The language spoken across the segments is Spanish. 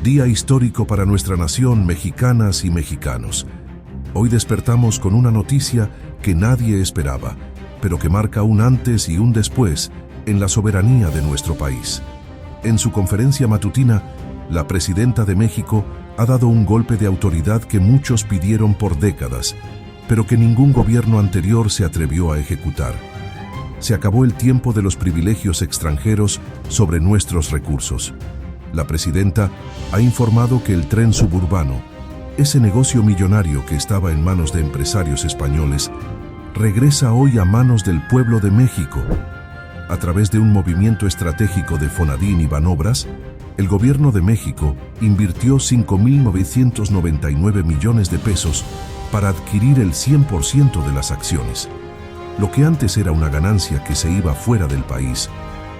Día histórico para nuestra nación, mexicanas y mexicanos. Hoy despertamos con una noticia que nadie esperaba, pero que marca un antes y un después en la soberanía de nuestro país. En su conferencia matutina, la presidenta de México ha dado un golpe de autoridad que muchos pidieron por décadas, pero que ningún gobierno anterior se atrevió a ejecutar. Se acabó el tiempo de los privilegios extranjeros sobre nuestros recursos. La presidenta ha informado que el tren suburbano, ese negocio millonario que estaba en manos de empresarios españoles, regresa hoy a manos del pueblo de México. A través de un movimiento estratégico de Fonadín y Banobras, el gobierno de México invirtió 5.999 millones de pesos para adquirir el 100% de las acciones. Lo que antes era una ganancia que se iba fuera del país,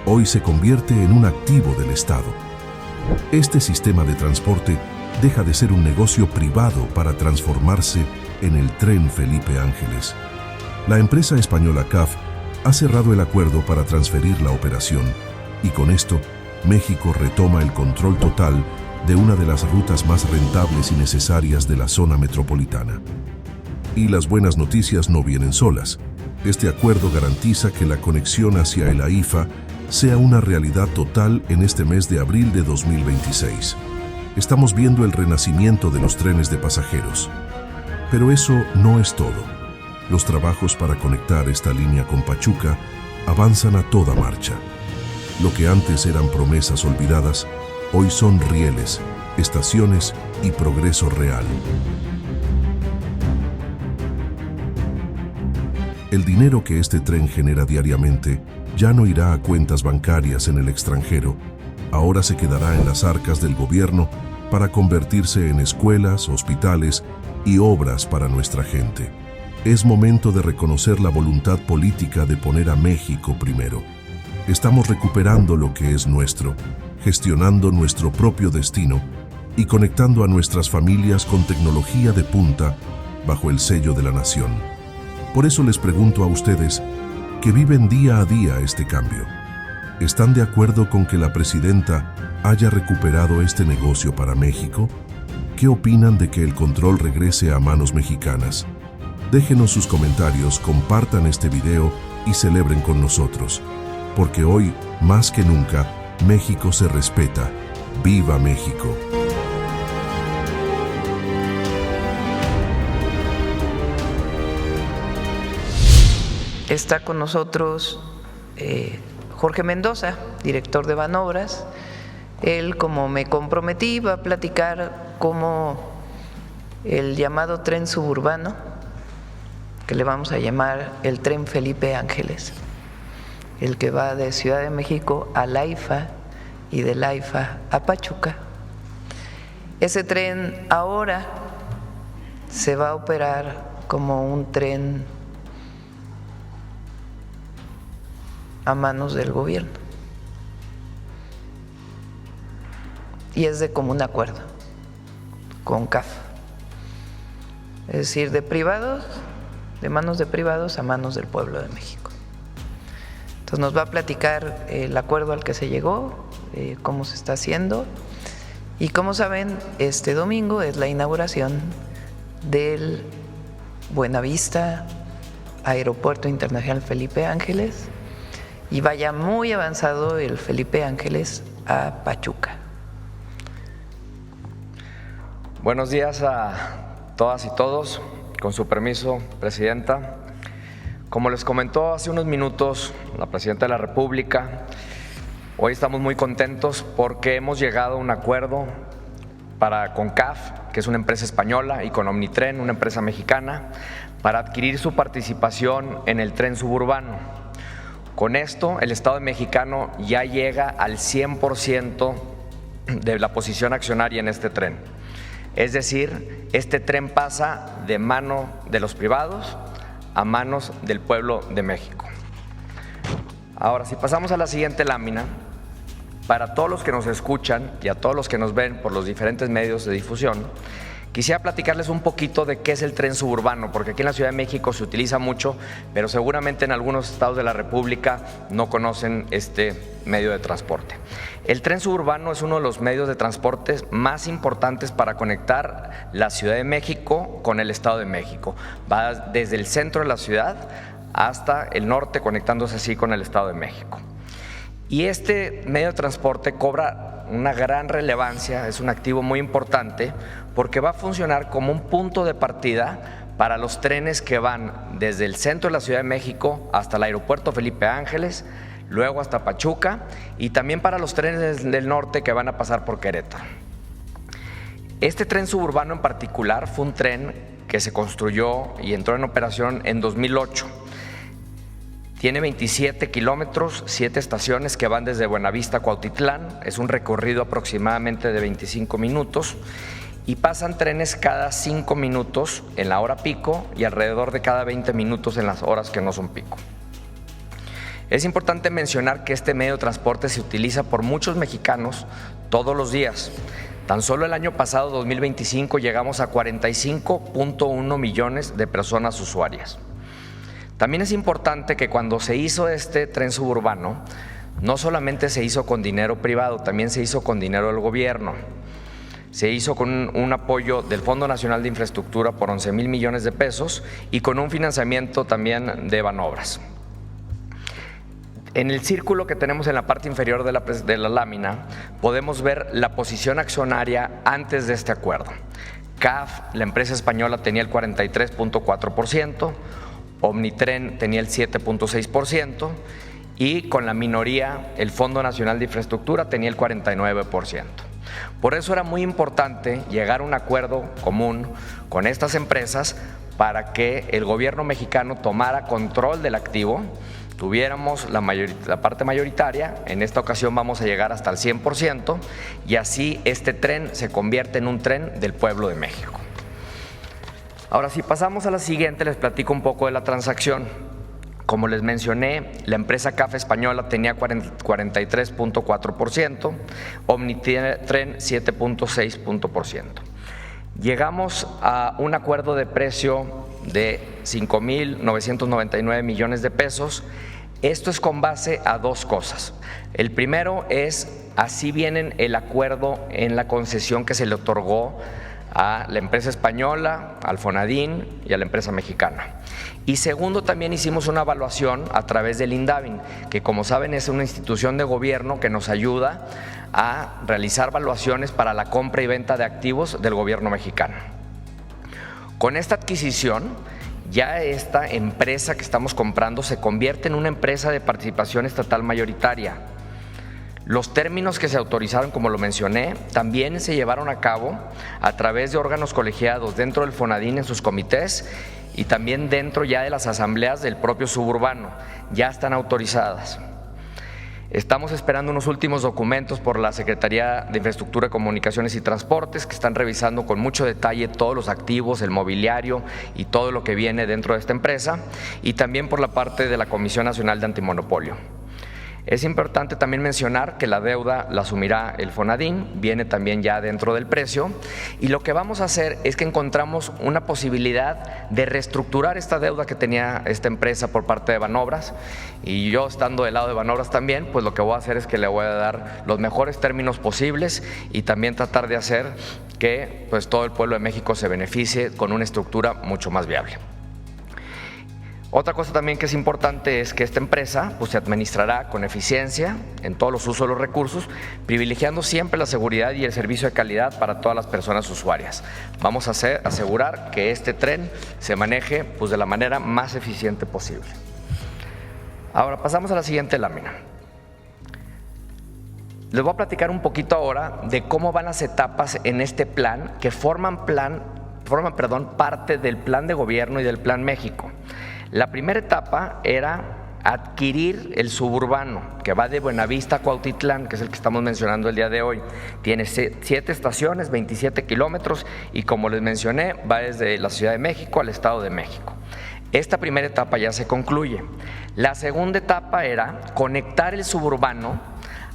hoy se convierte en un activo del Estado. Este sistema de transporte deja de ser un negocio privado para transformarse en el tren Felipe Ángeles. La empresa española CAF ha cerrado el acuerdo para transferir la operación y con esto México retoma el control total de una de las rutas más rentables y necesarias de la zona metropolitana. Y las buenas noticias no vienen solas. Este acuerdo garantiza que la conexión hacia el AIFA sea una realidad total en este mes de abril de 2026. Estamos viendo el renacimiento de los trenes de pasajeros. Pero eso no es todo. Los trabajos para conectar esta línea con Pachuca avanzan a toda marcha. Lo que antes eran promesas olvidadas, hoy son rieles, estaciones y progreso real. El dinero que este tren genera diariamente ya no irá a cuentas bancarias en el extranjero, ahora se quedará en las arcas del gobierno para convertirse en escuelas, hospitales y obras para nuestra gente. Es momento de reconocer la voluntad política de poner a México primero. Estamos recuperando lo que es nuestro, gestionando nuestro propio destino y conectando a nuestras familias con tecnología de punta bajo el sello de la nación. Por eso les pregunto a ustedes, que viven día a día este cambio, ¿están de acuerdo con que la presidenta haya recuperado este negocio para México? ¿Qué opinan de que el control regrese a manos mexicanas? Déjenos sus comentarios, compartan este video y celebren con nosotros. Porque hoy, más que nunca, México se respeta. ¡Viva México! Está con nosotros Jorge Mendoza, director de Banobras. Él, como me comprometí, va a platicar cómo el llamado tren suburbano, que le vamos a llamar el tren Felipe Ángeles, el que va de Ciudad de México a la AIFA y de la AIFA a Pachuca. Ese tren ahora se va a operar como un tren a manos del gobierno y es de común acuerdo con CAF, es decir, de privados, de manos de privados a manos del pueblo de México. Entonces nos va a platicar el acuerdo al que se llegó, cómo se está haciendo y como saben, este domingo es la inauguración del Buenavista Aeropuerto Internacional Felipe Ángeles y vaya muy avanzado el Felipe Ángeles a Pachuca. Buenos días a todas y todos. Con su permiso, Presidenta. Como les comentó hace unos minutos la Presidenta de la República, hoy estamos muy contentos porque hemos llegado a un acuerdo con CAF, que es una empresa española, y con Omnitren, una empresa mexicana, para adquirir su participación en el tren suburbano. Con esto, el Estado mexicano ya llega al 100% de la posición accionaria en este tren. Es decir, este tren pasa de mano de los privados a manos del pueblo de México. Ahora, si pasamos a la siguiente lámina, para todos los que nos escuchan y a todos los que nos ven por los diferentes medios de difusión, Quisiera platicarles un poquito de qué es el tren suburbano, porque aquí en la Ciudad de México se utiliza mucho, pero seguramente en algunos estados de la República no conocen este medio de transporte. El tren suburbano es uno de los medios de transporte más importantes para conectar la Ciudad de México con el Estado de México. Va desde el centro de la ciudad hasta el norte, conectándose así con el Estado de México. Y este medio de transporte cobra una gran relevancia, es un activo muy importante, porque va a funcionar como un punto de partida para los trenes que van desde el centro de la Ciudad de México hasta el aeropuerto Felipe Ángeles, luego hasta Pachuca, y también para los trenes del norte que van a pasar por Querétaro. Este tren suburbano en particular fue un tren que se construyó y entró en operación en 2008. Tiene 27 kilómetros, 7 estaciones que van desde Buenavista a Cuautitlán. Es un recorrido aproximadamente de 25 minutos y pasan trenes cada 5 minutos en la hora pico y alrededor de cada 20 minutos en las horas que no son pico. Es importante mencionar que este medio de transporte se utiliza por muchos mexicanos todos los días. Tan solo el año pasado, 2025, llegamos a 45.1 millones de personas usuarias. También es importante que cuando se hizo este tren suburbano, no solamente se hizo con dinero privado, también se hizo con dinero del gobierno. Se hizo con un apoyo del Fondo Nacional de Infraestructura por 11,000 millones de pesos y con un financiamiento también de Banobras. En el círculo que tenemos en la parte inferior de la lámina podemos ver la posición accionaria antes de este acuerdo. CAF, la empresa española, tenía el 43.4%, Omnitren tenía el 7.6% y con la minoría el Fondo Nacional de Infraestructura tenía el 49%. Por eso era muy importante llegar a un acuerdo común con estas empresas para que el gobierno mexicano tomara control del activo, tuviéramos la parte mayoritaria. En esta ocasión vamos a llegar hasta el 100% y así este tren se convierte en un tren del pueblo de México. Ahora, si pasamos a la siguiente, les platico un poco de la transacción. Como les mencioné, la empresa CAF española tenía 43.4%, Omnitren 7.6%. Llegamos a un acuerdo de precio de 5,999 millones de pesos. Esto es con base a dos cosas. El primero es, así viene el acuerdo en la concesión que se le otorgó a la empresa española, al Fonadín y a la empresa mexicana. Y segundo, también hicimos una evaluación a través del INDAVIN, que como saben es una institución de gobierno que nos ayuda a realizar evaluaciones para la compra y venta de activos del gobierno mexicano. Con esta adquisición, ya esta empresa que estamos comprando se convierte en una empresa de participación estatal mayoritaria. Los términos que se autorizaron, como lo mencioné, también se llevaron a cabo a través de órganos colegiados dentro del Fonadín en sus comités y también dentro ya de las asambleas del propio suburbano. Ya están autorizadas. Estamos esperando unos últimos documentos por la Secretaría de Infraestructura, Comunicaciones y Transportes, que están revisando con mucho detalle todos los activos, el mobiliario y todo lo que viene dentro de esta empresa, y también por la parte de la Comisión Nacional de Antimonopolio. Es importante también mencionar que la deuda la asumirá el Fonadín, viene también ya dentro del precio, y lo que vamos a hacer es que encontramos una posibilidad de reestructurar esta deuda que tenía esta empresa por parte de Banobras, y yo estando del lado de Banobras también, pues lo que voy a hacer es que le voy a dar los mejores términos posibles y también tratar de hacer que pues todo el pueblo de México se beneficie con una estructura mucho más viable. Otra cosa también que es importante es que esta empresa pues, se administrará con eficiencia en todos los usos de los recursos, privilegiando siempre la seguridad y el servicio de calidad para todas las personas usuarias. Vamos a asegurar que este tren se maneje pues, de la manera más eficiente posible. Ahora pasamos a la siguiente lámina. Les voy a platicar un poquito ahora de cómo van las etapas en este plan que forman parte del Plan de Gobierno y del Plan México. La primera etapa era adquirir el suburbano, que va de Buenavista a Cuautitlán, que es el que estamos mencionando el día de hoy. Tiene 7 estaciones, 27 kilómetros y como les mencioné, va desde la Ciudad de México al Estado de México. Esta primera etapa ya se concluye. La segunda etapa era conectar el suburbano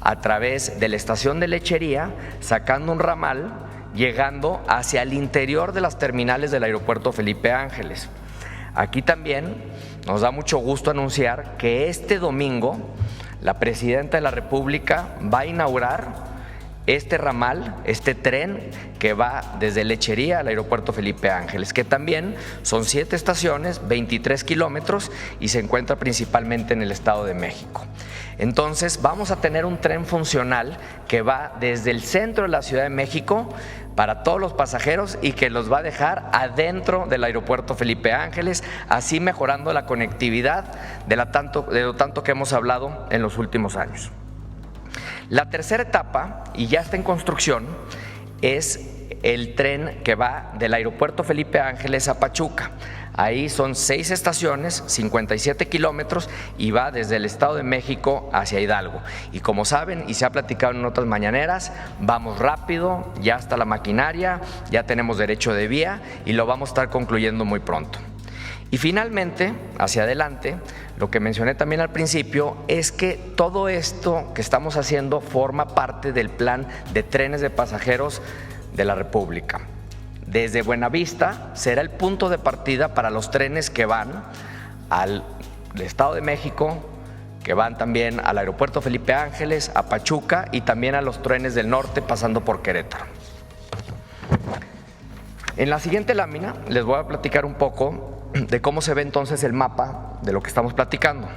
a través de la estación de lechería, sacando un ramal llegando hacia el interior de las terminales del aeropuerto Felipe Ángeles. Aquí también nos da mucho gusto anunciar que este domingo la Presidenta de la República va a inaugurar este ramal, este tren que va desde Lechería al aeropuerto Felipe Ángeles, que también son 7 estaciones, 23 kilómetros y se encuentra principalmente en el Estado de México. Entonces vamos a tener un tren funcional que va desde el centro de la Ciudad de México para todos los pasajeros y que los va a dejar adentro del aeropuerto Felipe Ángeles, así mejorando la conectividad de lo tanto que hemos hablado en los últimos años. La tercera etapa, y ya está en construcción, es el tren que va del aeropuerto Felipe Ángeles a Pachuca. Ahí son 6 estaciones, 57 kilómetros y va desde el Estado de México hacia Hidalgo. Y como saben, y se ha platicado en otras mañaneras, vamos rápido, ya está la maquinaria, ya tenemos derecho de vía y lo vamos a estar concluyendo muy pronto. Y finalmente, hacia adelante, lo que mencioné también al principio es que todo esto que estamos haciendo forma parte del plan de trenes de pasajeros de la República. Desde Buenavista será el punto de partida para los trenes que van al Estado de México, que van también al aeropuerto Felipe Ángeles, a Pachuca y también a los trenes del norte pasando por Querétaro. En la siguiente lámina les voy a platicar un poco de cómo se ve entonces el mapa de lo que estamos platicando.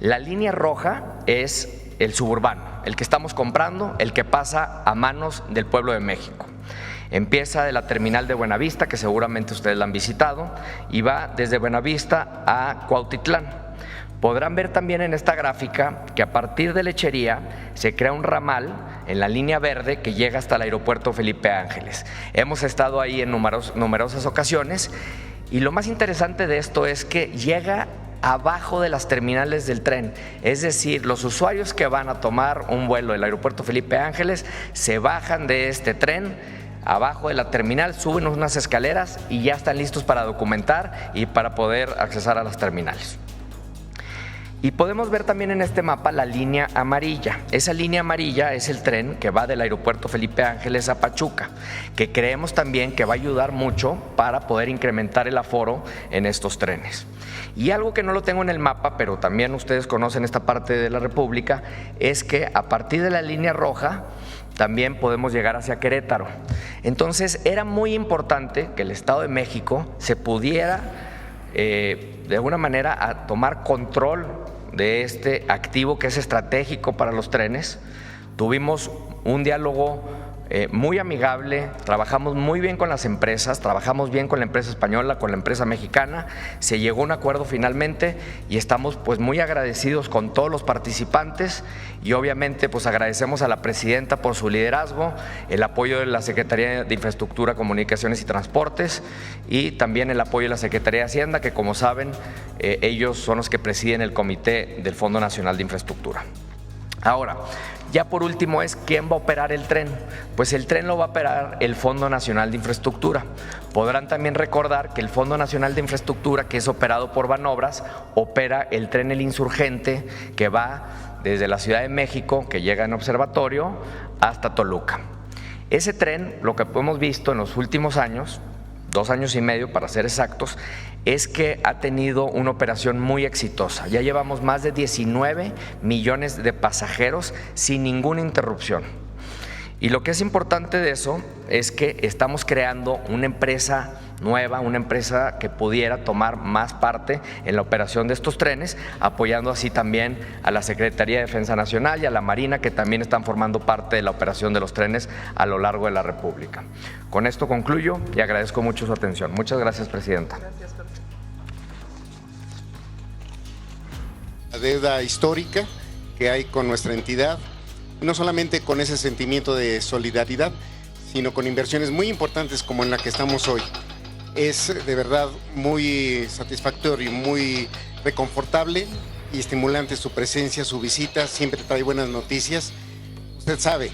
La línea roja es el suburbano, el que estamos comprando, el que pasa a manos del pueblo de México. Empieza de la terminal de Buenavista, que seguramente ustedes la han visitado, y va desde Buenavista a Cuautitlán. Podrán ver también en esta gráfica que a partir de Lechería se crea un ramal en la línea verde que llega hasta el aeropuerto Felipe Ángeles. Hemos estado ahí en numerosas ocasiones y lo más interesante de esto es que llega abajo de las terminales del tren, es decir, los usuarios que van a tomar un vuelo del aeropuerto Felipe Ángeles se bajan de este tren abajo de la terminal, suben unas escaleras y ya están listos para documentar y para poder accesar a las terminales. Y podemos ver también en este mapa la línea amarilla. Esa línea amarilla es el tren que va del aeropuerto Felipe Ángeles a Pachuca, que creemos también que va a ayudar mucho para poder incrementar el aforo en estos trenes. Y algo que no lo tengo en el mapa, pero también ustedes conocen esta parte de la República, es que a partir de la línea roja también podemos llegar hacia Querétaro. Entonces era muy importante que el Estado de México se pudiera de alguna manera a tomar control de este activo que es estratégico para los trenes. Tuvimos un diálogo muy amigable, trabajamos muy bien con las empresas, trabajamos bien con la empresa española, con la empresa mexicana, se llegó a un acuerdo finalmente y estamos pues muy agradecidos con todos los participantes y obviamente pues agradecemos a la Presidenta por su liderazgo, el apoyo de la Secretaría de Infraestructura, Comunicaciones y Transportes y también el apoyo de la Secretaría de Hacienda, que como saben ellos son los que presiden el Comité del Fondo Nacional de Infraestructura. Ahora, ya por último es ¿quién va a operar el tren? Pues el tren lo va a operar el Fondo Nacional de Infraestructura. Podrán también recordar que el Fondo Nacional de Infraestructura, que es operado por Banobras, opera el tren El Insurgente, que va desde la Ciudad de México, que llega en Observatorio, hasta Toluca. Ese tren, lo que hemos visto en los últimos años, 2 años y medio para ser exactos, es que ha tenido una operación muy exitosa. Ya llevamos más de 19 millones de pasajeros sin ninguna interrupción. Y lo que es importante de eso es que estamos creando una empresa nueva, una empresa que pudiera tomar más parte en la operación de estos trenes, apoyando así también a la Secretaría de Defensa Nacional y a la Marina, que también están formando parte de la operación de los trenes a lo largo de la República. Con esto concluyo y agradezco mucho su atención. Muchas gracias, Presidenta. La deuda histórica que hay con nuestra entidad, no solamente con ese sentimiento de solidaridad, sino con inversiones muy importantes como en la que estamos hoy. Es de verdad muy satisfactorio y muy reconfortable y estimulante su presencia, su visita, siempre trae buenas noticias. Usted sabe,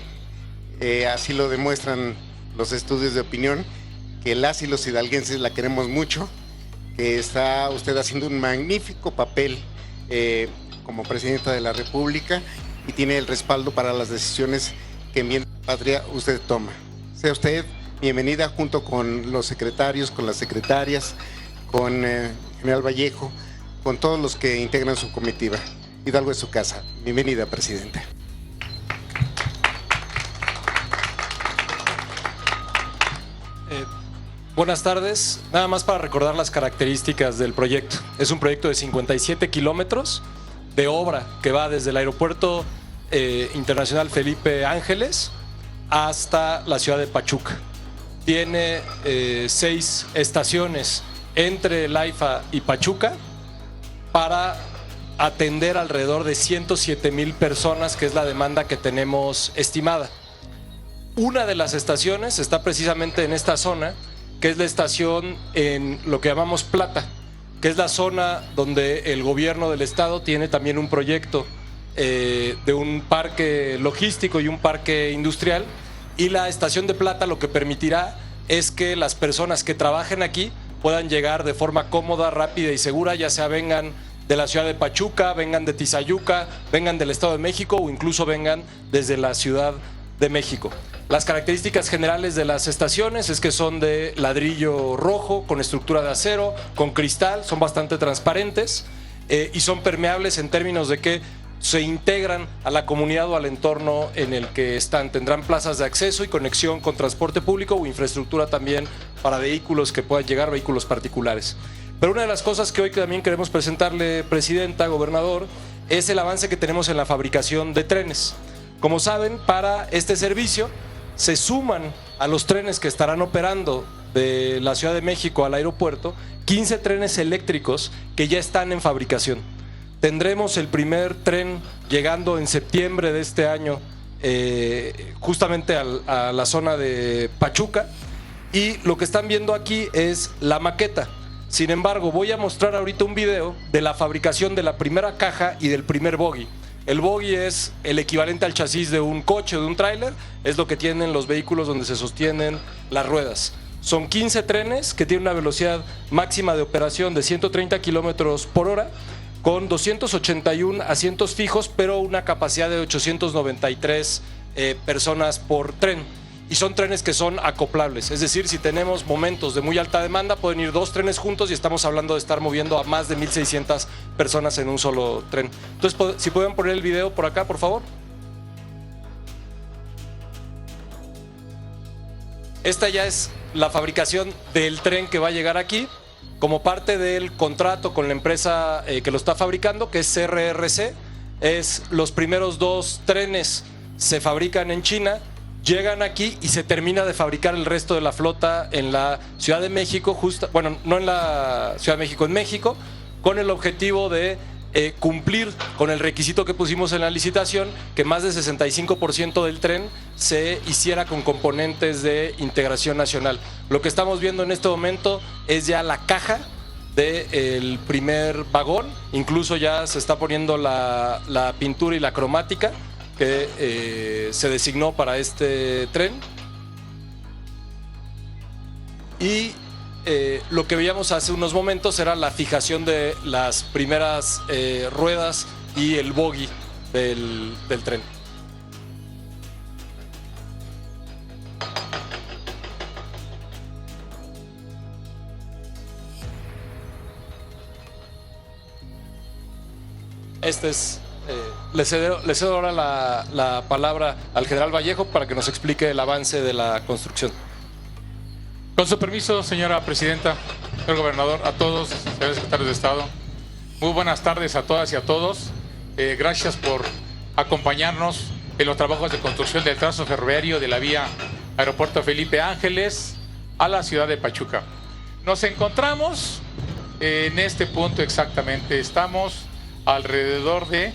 así lo demuestran los estudios de opinión, que las y los hidalguenses la queremos mucho, que está usted haciendo un magnífico papel como Presidenta de la República y tiene el respaldo para las decisiones que en bien de la patria usted toma. Sea usted bienvenida junto con los secretarios, con las secretarias, con General Vallejo, con todos los que integran su comitiva. Hidalgo es su casa. Bienvenida, Presidenta. Buenas tardes. Nada más para recordar las características del proyecto. Es un proyecto de 57 kilómetros de obra que va desde el Aeropuerto Internacional Felipe Ángeles hasta la ciudad de Pachuca. Tiene 6 estaciones entre el AIFA y Pachuca para atender alrededor de 107,000 personas, que es la demanda que tenemos estimada. Una de las estaciones está precisamente en esta zona, que es la estación en lo que llamamos Plata, que es la zona donde el gobierno del estado tiene también un proyecto de un parque logístico y un parque industrial, y la estación de Plata lo que permitirá es que las personas que trabajen aquí puedan llegar de forma cómoda, rápida y segura, ya sea vengan de la ciudad de Pachuca, vengan de Tizayuca, vengan del Estado de México o incluso vengan desde la Ciudad de México. Las características generales de las estaciones es que son de ladrillo rojo, con estructura de acero, con cristal, son bastante transparentes y son permeables en términos de que se integran a la comunidad o al entorno en el que están. Tendrán plazas de acceso y conexión con transporte público o infraestructura también para vehículos que puedan llegar, vehículos particulares. Pero una de las cosas que hoy también queremos presentarle, Presidenta, Gobernador, es el avance que tenemos en la fabricación de trenes. Como saben, para este servicio se suman a los trenes que estarán operando de la Ciudad de México al aeropuerto 15 trenes eléctricos que ya están en fabricación. Tendremos el primer tren llegando en septiembre de este año justamente a la zona de Pachuca, y lo que están viendo aquí es la maqueta. Sin embargo, voy a mostrar ahorita un video de la fabricación de la primera caja y del primer bogie. El bogie es el equivalente al chasis de un coche o de un tráiler, es lo que tienen los vehículos donde se sostienen las ruedas. Son 15 trenes que tienen una velocidad máxima de operación de 130 kilómetros por hora, con 281 asientos fijos, pero una capacidad de 893 personas por tren. Y son trenes que son acoplables, es decir, si tenemos momentos de muy alta demanda, pueden ir 2 trenes juntos y estamos hablando de estar moviendo a más de 1,600 personas en un solo tren. Entonces, si pueden poner el video por acá, por favor. Esta ya es la fabricación del tren que va a llegar aquí, como parte del contrato con la empresa que lo está fabricando, que es CRRC. Los primeros 2 trenes se fabrican en China, llegan aquí y se termina de fabricar el resto de la flota en la Ciudad de México, no en la Ciudad de México, en México, con el objetivo de cumplir con el requisito que pusimos en la licitación, que más del 65% del tren se hiciera con componentes de integración nacional. Lo que estamos viendo en este momento es ya la caja del primer vagón, incluso ya se está poniendo la pintura y la cromática que se designó para este tren. Y lo que veíamos hace unos momentos era la fijación de las primeras ruedas y el bogie del tren. Le cedo ahora la palabra al general Vallejo para que nos explique el avance de la construcción. Con su permiso, señora presidenta, señor gobernador, a todos, señores secretarios de Estado, muy buenas tardes a todas y a todos. Gracias por acompañarnos en los trabajos de construcción del trazo ferroviario de la vía Aeropuerto Felipe Ángeles a la ciudad de Pachuca. Nos encontramos en este punto exactamente, estamos alrededor de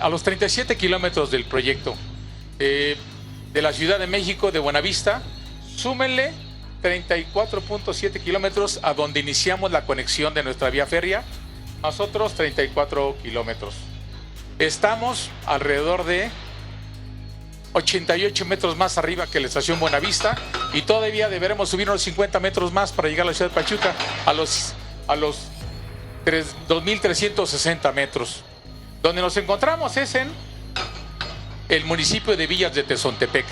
a los 37 kilómetros del proyecto de la Ciudad de México, de Buenavista. Súmenle 34.7 kilómetros a donde iniciamos la conexión de nuestra vía férrea, nosotros 34 kilómetros. Estamos alrededor de 88 metros más arriba que la estación Buenavista y todavía deberemos subir unos 50 metros más para llegar a la ciudad de Pachuca a los 2.360 metros. Donde nos encontramos es en el municipio de Villas de Tezontepec.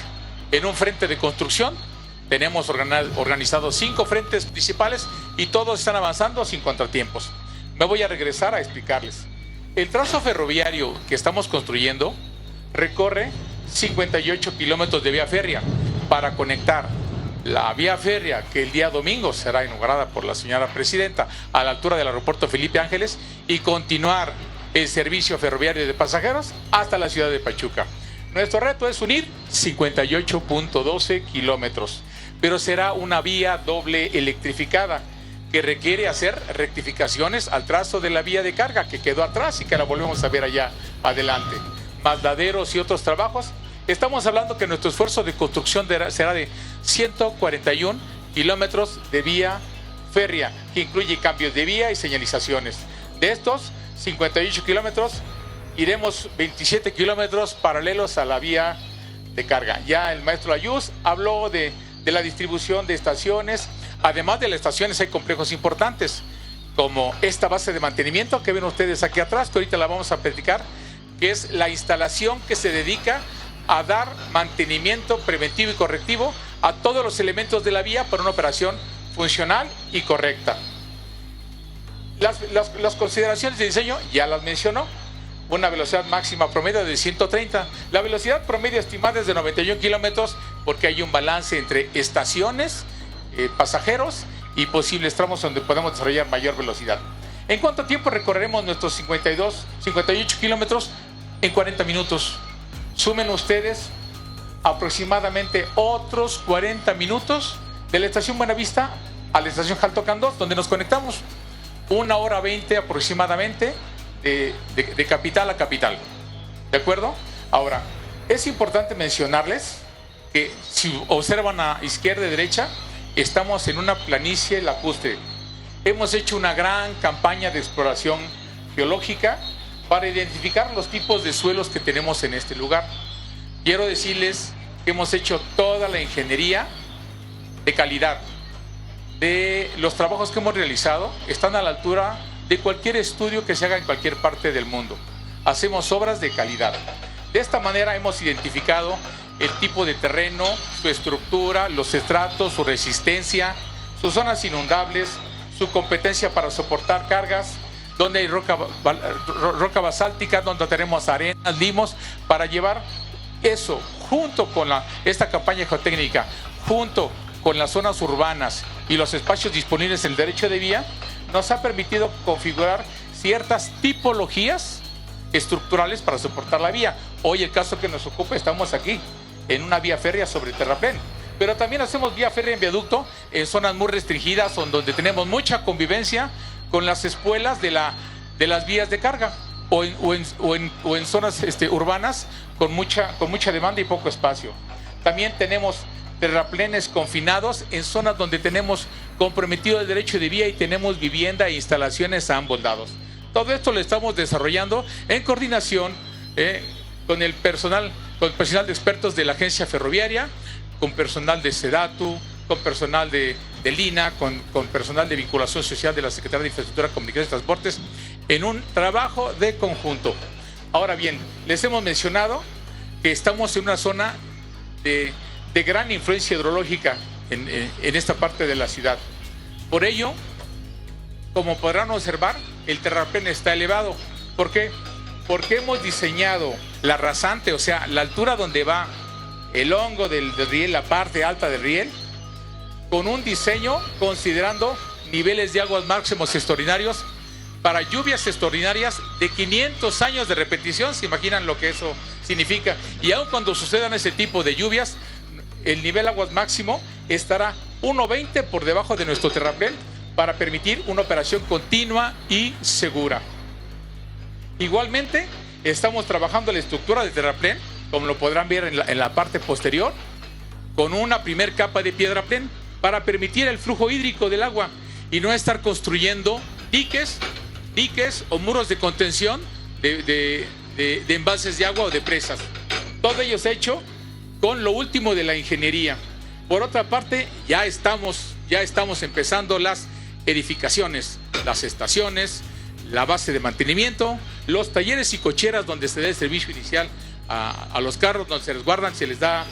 en un frente de construcción. Tenemos organizados 5 frentes principales y todos están avanzando sin contratiempos. Me voy a regresar a explicarles. El trazo ferroviario que estamos construyendo recorre 58 kilómetros de vía férrea para conectar la vía férrea que el día domingo será inaugurada por la señora presidenta a la altura del aeropuerto Felipe Ángeles y continuar el servicio ferroviario de pasajeros hasta la ciudad de Pachuca. Nuestro reto es unir 58.12 kilómetros, pero será una vía doble electrificada que requiere hacer rectificaciones al trazo de la vía de carga que quedó atrás y que la volvemos a ver allá adelante. Masladeros y otros trabajos. Estamos hablando que nuestro esfuerzo de construcción será de 141 kilómetros de vía férrea, que incluye cambios de vía y señalizaciones. De estos 58 kilómetros, iremos 27 kilómetros paralelos a la vía de carga. Ya el maestro Ayús habló de la distribución de estaciones. Además de las estaciones hay complejos importantes, como esta base de mantenimiento que ven ustedes aquí atrás, que ahorita la vamos a platicar, que es la instalación que se dedica a dar mantenimiento preventivo y correctivo a todos los elementos de la vía para una operación funcional y correcta. Las consideraciones de diseño ya las mencionó. Una velocidad máxima promedio de 130. La velocidad promedio estimada es de 91 kilómetros porque hay un balance entre estaciones, pasajeros y posibles tramos donde podemos desarrollar mayor velocidad. ¿En cuánto tiempo recorreremos nuestros 58 kilómetros? En 40 minutos. Sumen ustedes aproximadamente otros 40 minutos de la estación Buenavista a la estación Jaltocán 2, donde nos conectamos. 1 hora 20 aproximadamente de capital a capital. ¿De acuerdo? Ahora, es importante mencionarles que si observan a izquierda y derecha, estamos en una planicie lacustre. Hemos hecho una gran campaña de exploración geológica para identificar los tipos de suelos que tenemos en este lugar. Quiero decirles que hemos hecho toda la ingeniería de calidad. De los trabajos que hemos realizado están a la altura de cualquier estudio que se haga en cualquier parte del mundo. Hacemos obras de calidad. De esta manera hemos identificado el tipo de terreno, su estructura, los estratos, su resistencia, sus zonas inundables, su competencia para soportar cargas, donde hay roca basáltica, donde tenemos arenas, limos, para llevar eso junto con esta campaña geotécnica, junto con las zonas urbanas y los espacios disponibles en el derecho de vía, nos ha permitido configurar ciertas tipologías estructurales para soportar la vía. Hoy el caso que nos ocupa, estamos aquí en una vía férrea sobre terraplén, pero también hacemos vía férrea en viaducto en zonas muy restringidas, donde tenemos mucha convivencia con las espuelas de las vías de carga o en zonas urbanas con mucha demanda y poco espacio. También tenemos terraplenes confinados en zonas donde tenemos comprometido el derecho de vía y tenemos vivienda e instalaciones a ambos lados. Todo esto lo estamos desarrollando en coordinación con el personal de expertos de la agencia ferroviaria, con personal de SEDATU, con personal de Lina, con personal de vinculación social de la Secretaría de Infraestructura, Comunicaciones y Transportes, en un trabajo de conjunto. Ahora bien, les hemos mencionado que estamos en una zona de gran influencia hidrológica en esta parte de la ciudad. Por ello, como podrán observar, el terraplén está elevado. ¿Por qué? Porque hemos diseñado la rasante, o sea, la altura donde va el hongo del riel, la parte alta del riel, con un diseño considerando niveles de aguas máximos extraordinarios para lluvias extraordinarias de 500 años de repetición. ¿Se imaginan lo que eso significa? Y aun cuando sucedan ese tipo de lluvias, el nivel aguas máximo estará 1.20 por debajo de nuestro terraplén para permitir una operación continua y segura. Igualmente, estamos trabajando la estructura del terraplén, como lo podrán ver en la parte posterior, con una primer capa de piedraplén para permitir el flujo hídrico del agua y no estar construyendo diques o muros de contención de embalses de agua o de presas. Todo ello es hecho con lo último de la ingeniería. Por otra parte, ya estamos empezando las edificaciones, las estaciones, la base de mantenimiento, los talleres y cocheras donde se da el servicio inicial a los carros, donde se resguardan, se les da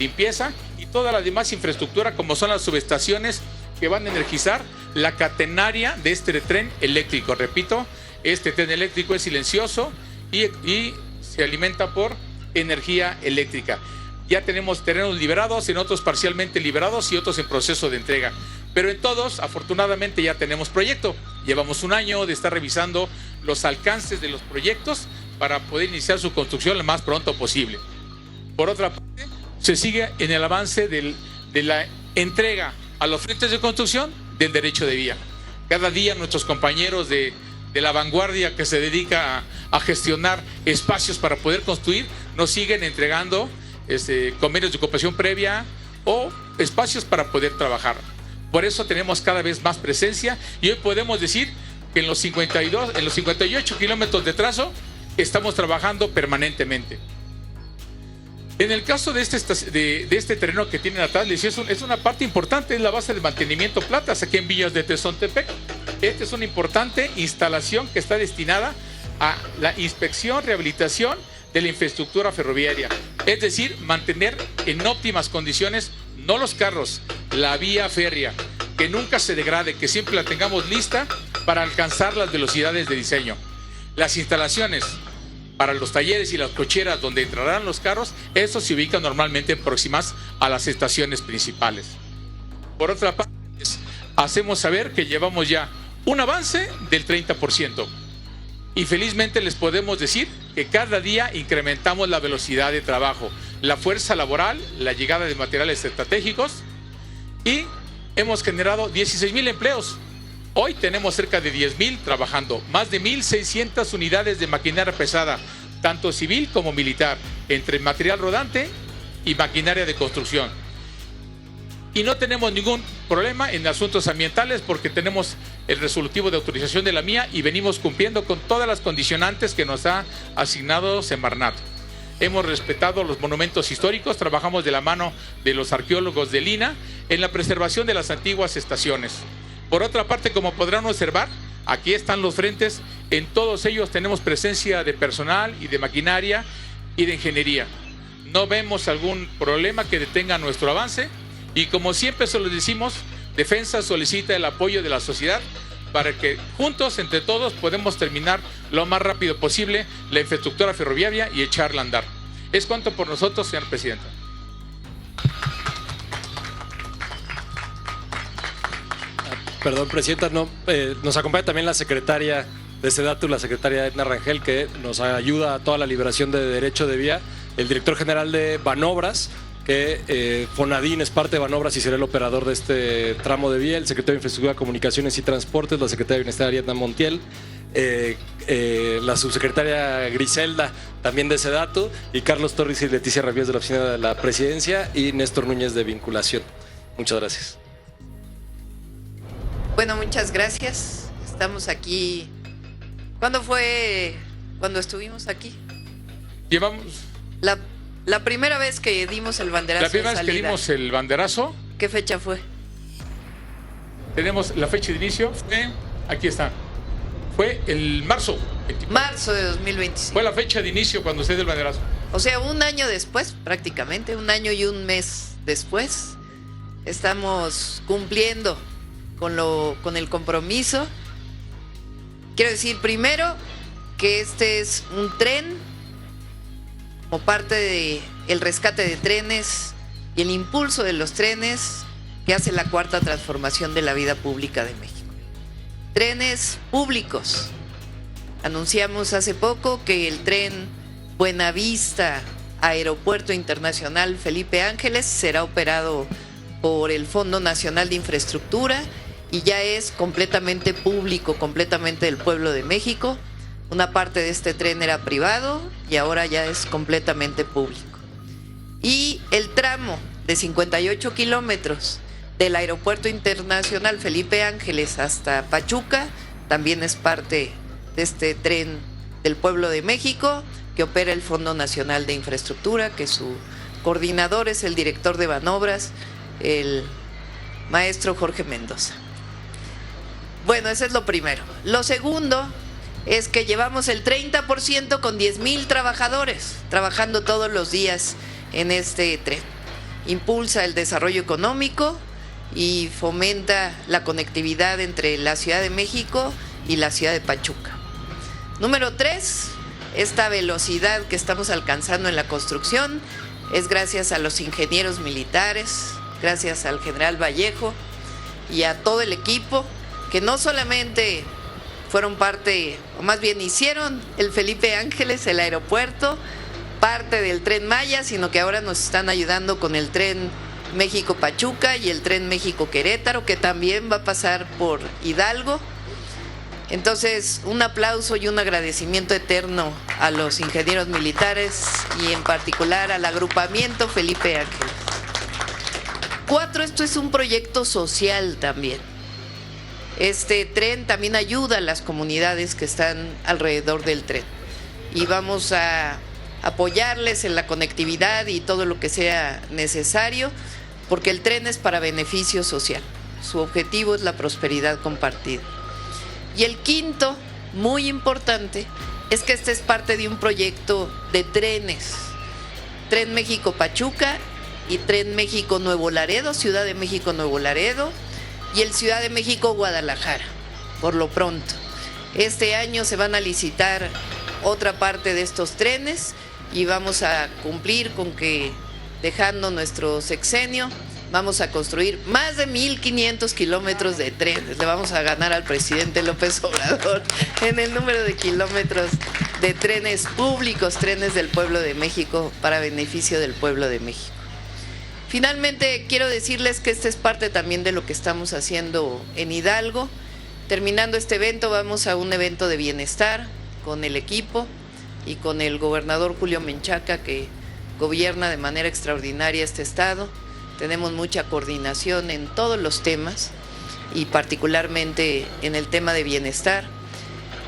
limpieza y toda la demás infraestructura como son las subestaciones que van a energizar la catenaria de este tren eléctrico. Repito, este tren eléctrico es silencioso y se alimenta por energía eléctrica. Ya tenemos terrenos liberados, en otros parcialmente liberados y otros en proceso de entrega. Pero en todos, afortunadamente, ya tenemos proyecto. Llevamos un año de estar revisando los alcances de los proyectos para poder iniciar su construcción lo más pronto posible. Por otra parte, se sigue en el avance de la entrega a los frentes de construcción del derecho de vía. Cada día nuestros compañeros de la vanguardia que se dedica a gestionar espacios para poder construir nos siguen entregando convenios de ocupación previa o espacios para poder trabajar. Por eso tenemos cada vez más presencia y hoy podemos decir que en los 58 kilómetros de trazo estamos trabajando permanentemente. En el caso de este terreno que tienen atrás, les decía, es una parte importante, es la base de mantenimiento Platas aquí en Villas de Tezontepec. Esta es una importante instalación que está destinada a la inspección, rehabilitación de la infraestructura ferroviaria. Es decir, mantener en óptimas condiciones, no los carros, la vía férrea, que nunca se degrade, que siempre la tengamos lista para alcanzar las velocidades de diseño. Las instalaciones para los talleres y las cocheras donde entrarán los carros, eso se ubica normalmente próximas a las estaciones principales. Por otra parte, hacemos saber que llevamos ya un avance del 30%. Y felizmente les podemos decir que cada día incrementamos la velocidad de trabajo, la fuerza laboral, la llegada de materiales estratégicos y hemos generado 16,000 empleos. Hoy tenemos cerca de 10,000 trabajando, más de 1,600 unidades de maquinaria pesada, tanto civil como militar, entre material rodante y maquinaria de construcción. Y no tenemos ningún problema en asuntos ambientales porque tenemos el resolutivo de autorización de la MIA y venimos cumpliendo con todas las condicionantes que nos ha asignado Semarnat. Hemos respetado los monumentos históricos, trabajamos de la mano de los arqueólogos de Lina en la preservación de las antiguas estaciones. Por otra parte, como podrán observar, aquí están los frentes, en todos ellos tenemos presencia de personal y de maquinaria y de ingeniería. No vemos algún problema que detenga nuestro avance. Y como siempre se lo decimos, Defensa solicita el apoyo de la sociedad para que juntos, entre todos, podamos terminar lo más rápido posible la infraestructura ferroviaria y echarla a andar. Es cuanto por nosotros, señor presidente. Perdón, presidenta, nos acompaña también la secretaria de SEDATU, la secretaria Edna Rangel, que nos ayuda a toda la liberación de derecho de vía, el director general de Banobras, que Fonadín es parte de Banobras y será el operador de este tramo de vía, el secretario de Infraestructura, Comunicaciones y Transportes, la secretaria de Bienestar Ariadna Montiel, la subsecretaria Griselda también de SEDATU, y Carlos Torres y Leticia Ramírez de la Oficina de la Presidencia y Néstor Núñez de Vinculación. Muchas gracias. Bueno, muchas gracias. Estamos aquí. ¿Cuándo fue cuando estuvimos aquí? Llevamos... La primera vez que dimos el banderazo. La primera vez que dimos el banderazo. ¿Qué fecha fue? Tenemos la fecha de inicio. Aquí está. Fue el marzo. Marzo de 2025. Fue la fecha de inicio cuando se dio el banderazo. O sea, un año después, prácticamente, un año y un mes después, estamos cumpliendo con el compromiso. Quiero decir, primero, que este es un tren como parte del rescate de trenes y el impulso de los trenes que hace la cuarta transformación de la vida pública de México. Trenes públicos. Anunciamos hace poco que el tren Buenavista Aeropuerto Internacional Felipe Ángeles será operado por el Fondo Nacional de Infraestructura y ya es completamente público, completamente del pueblo de México. Una parte de este tren era privado y ahora ya es completamente público. Y el tramo de 58 kilómetros del Aeropuerto Internacional Felipe Ángeles hasta Pachuca también es parte de este tren del pueblo de México que opera el Fondo Nacional de Infraestructura, que su coordinador es el director de Banobras, el maestro Jorge Mendoza. Bueno, eso es lo primero. Lo segundo es que llevamos el 30% con 10,000 trabajadores trabajando todos los días en este tren. impulsa el desarrollo económico y fomenta la conectividad entre la Ciudad de México y la ciudad de Pachuca. Número 3, esta velocidad que estamos alcanzando en la construcción es gracias a los ingenieros militares, gracias al general Vallejo y a todo el equipo que no solamente fueron parte, o más bien hicieron el Felipe Ángeles, el aeropuerto, parte del Tren Maya, sino que ahora nos están ayudando con el Tren México-Pachuca y el Tren México-Querétaro, que también va a pasar por Hidalgo. Entonces, un aplauso y un agradecimiento eterno a los ingenieros militares y en particular al agrupamiento Felipe Ángeles. 4, esto es un proyecto social también. Este tren también ayuda a las comunidades que están alrededor del tren y vamos a apoyarles en la conectividad y todo lo que sea necesario, porque el tren es para beneficio social. Su objetivo es la prosperidad compartida. Y el 5, muy importante, es que este es parte de un proyecto de trenes. Tren México-Pachuca y Tren México-Nuevo Laredo, Ciudad de México-Nuevo Laredo y el Ciudad de México-Guadalajara, por lo pronto. Este año se van a licitar otra parte de estos trenes y vamos a cumplir con que, dejando nuestro sexenio, vamos a construir más de 1,500 kilómetros de trenes. Le vamos a ganar al presidente López Obrador en el número de kilómetros de trenes públicos, trenes del pueblo de México, para beneficio del pueblo de México. Finalmente, quiero decirles que esta es parte también de lo que estamos haciendo en Hidalgo. Terminando este evento, vamos a un evento de bienestar con el equipo y con el gobernador Julio Menchaca, que gobierna de manera extraordinaria este estado. Tenemos mucha coordinación en todos los temas y particularmente en el tema de bienestar.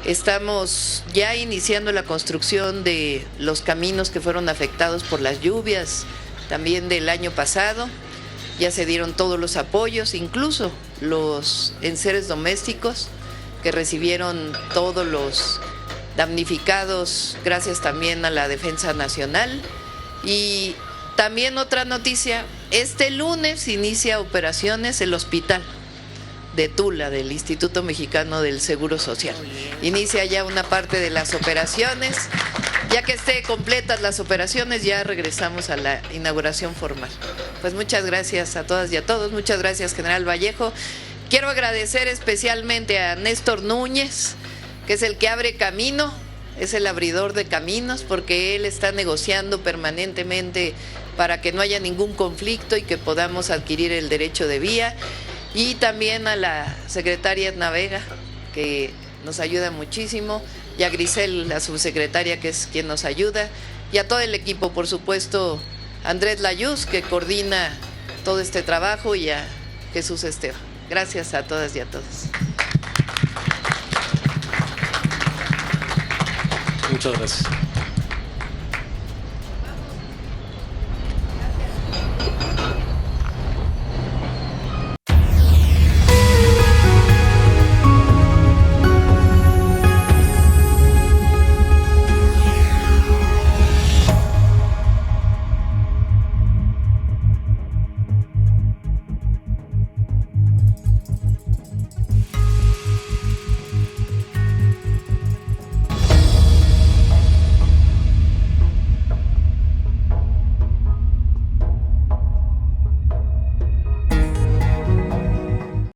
Estamos ya iniciando la construcción de los caminos que fueron afectados por las lluvias también del año pasado. Ya se dieron todos los apoyos, incluso los enseres domésticos que recibieron todos los damnificados, gracias también a la Defensa Nacional. Y también otra noticia, este lunes inicia operaciones el hospital de Tula, del Instituto Mexicano del Seguro Social. Inicia ya una parte de las operaciones. Ya que esté completas las operaciones, ya regresamos a la inauguración formal. Pues muchas gracias a todas y a todos. Muchas gracias, general Vallejo. Quiero agradecer especialmente a Néstor Núñez, que es el que abre camino, es el abridor de caminos, porque él está negociando permanentemente para que no haya ningún conflicto y que podamos adquirir el derecho de vía. Y también a la secretaria Edna Vega, que nos ayuda muchísimo, y a Grisel, la subsecretaria, que es quien nos ayuda, y a todo el equipo, por supuesto, Andrés Layuz, que coordina todo este trabajo, y a Jesús Esteban. Gracias a todas y a todos. Muchas gracias.